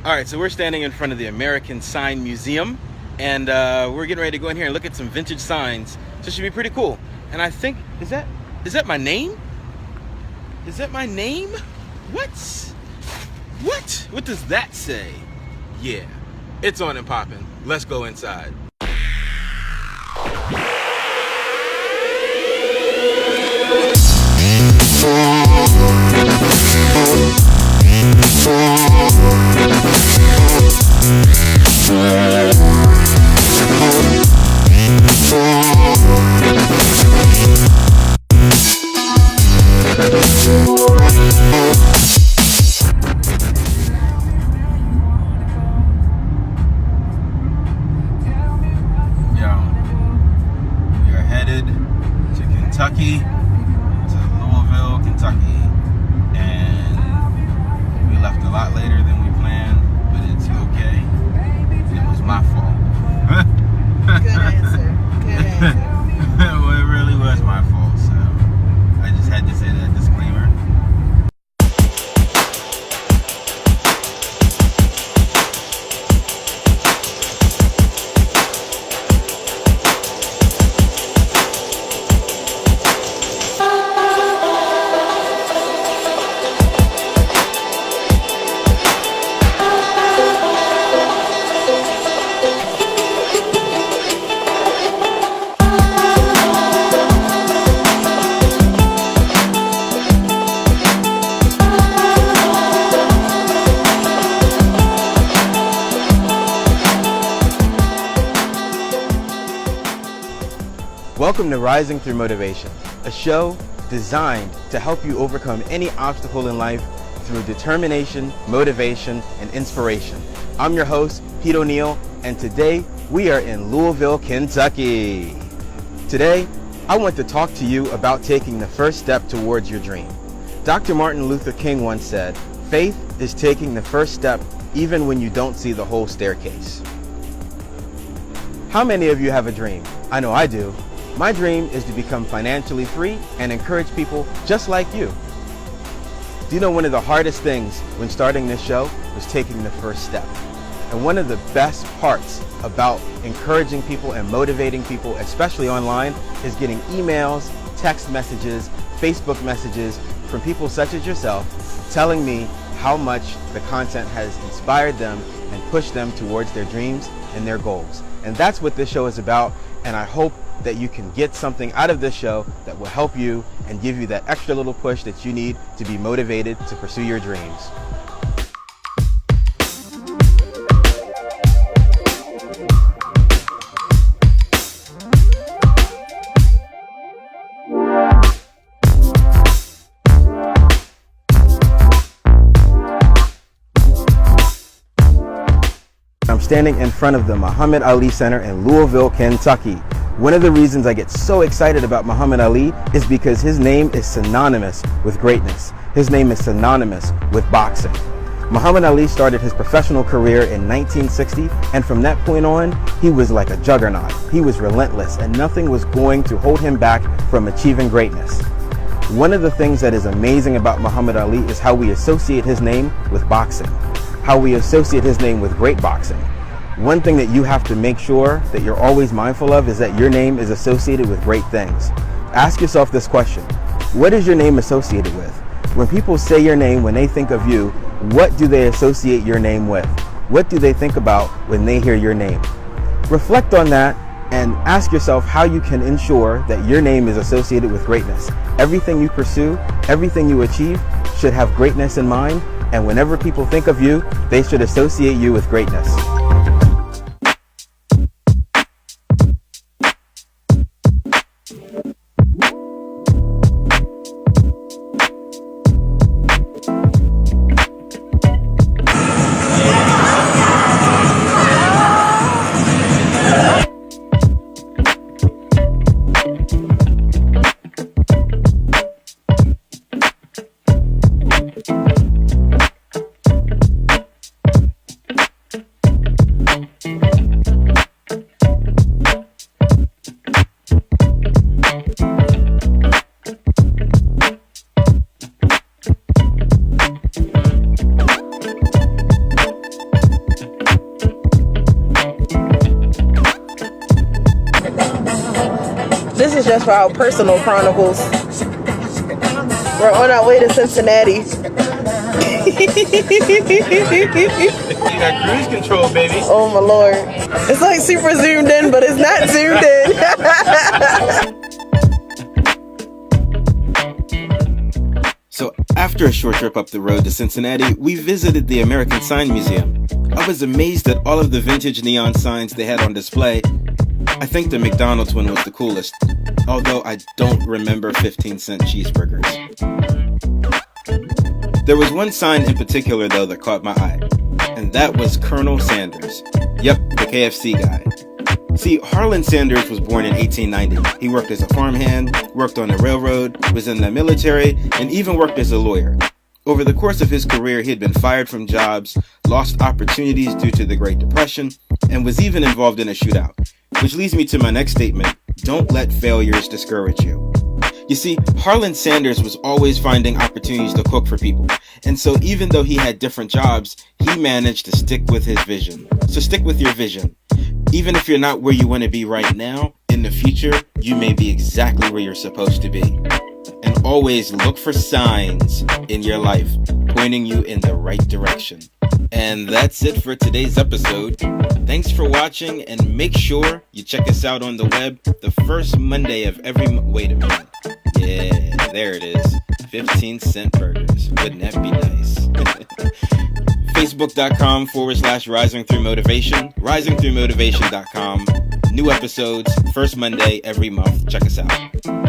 All right, so we're standing in front of the American Sign Museum, and we're getting ready to go in here and look at some vintage signs. So it should be pretty cool. And I think, is that my name? Is that my name? What? What does that say? Yeah, it's on and popping. Let's go inside. Kentucky, to Louisville, Kentucky, and we left a lot later than we planned, but it's okay. It was my fault. Good answer. Good answer. Well, it really was my fault, so I just had to say that disclaimer. Welcome to Rising Through Motivation, a show designed to help you overcome any obstacle in life through determination, motivation, and inspiration. I'm your host, Pete O'Neill, and today we are in Louisville, Kentucky. Today, I want to talk to you about taking the first step towards your dream. Dr. Martin Luther King once said, "Faith is taking the first step even when you don't see the whole staircase." How many of you have a dream? I know I do. My dream is to become financially free and encourage people just like you. Do you know one of the hardest things when starting this show was taking the first step? And one of the best parts about encouraging people and motivating people, especially online, is getting emails, text messages, Facebook messages from people such as yourself telling me how much the content has inspired them and pushed them towards their dreams and their goals. And that's what this show is about, and I hope that you can get something out of this show that will help you and give you that extra little push that you need to be motivated to pursue your dreams. I'm standing in front of the Muhammad Ali Center in Louisville, Kentucky. One of the reasons I get so excited about Muhammad Ali is because his name is synonymous with greatness. His name is synonymous with boxing. Muhammad Ali started his professional career in 1960, and from that point on, he was like a juggernaut. He was relentless, and nothing was going to hold him back from achieving greatness. One of the things that is amazing about Muhammad Ali is how we associate his name with boxing, how we associate his name with great boxing. One thing that you have to make sure that you're always mindful of is that your name is associated with great things. Ask yourself this question: what is your name associated with? When people say your name, when they think of you, what do they associate your name with? What do they think about when they hear your name? Reflect on that and ask yourself how you can ensure that your name is associated with greatness. Everything you pursue, everything you achieve should have greatness in mind, and whenever people think of you, they should associate you with greatness. is just for our personal chronicles. We're on our way to Cincinnati. You got cruise control, baby. Oh my lord. It's like super zoomed in, but it's not zoomed in. So after a short trip up the road to Cincinnati, we visited the American Sign Museum. I was amazed at all of the vintage neon signs they had on display. I think the McDonald's one was the coolest, although I don't remember 15-cent cheeseburgers. There was one sign in particular, though, that caught my eye, and that was Colonel Sanders. Yep, the KFC guy. See, Harlan Sanders was born in 1890. He worked as a farmhand, worked on the railroad, was in the military, and even worked as a lawyer. Over the course of his career, he had been fired from jobs, lost opportunities due to the Great Depression, and was even involved in a shootout. Which leads me to my next statement: don't let failures discourage you. You see, Harlan Sanders was always finding opportunities to cook for people. And so even though he had different jobs, he managed to stick with his vision. So stick with your vision. Even if you're not where you want to be right now, in the future, you may be exactly where you're supposed to be. And always look for signs in your life pointing you in the right direction. And that's it for today's episode. Thanks for watching, and make sure you check us out on the web the first Monday of every wait a minute. Yeah, there it is. 15-cent burgers. Wouldn't that be nice? Facebook.com/Rising Through Motivation. RisingThroughMotivation.com. New episodes, first Monday every month. Check us out.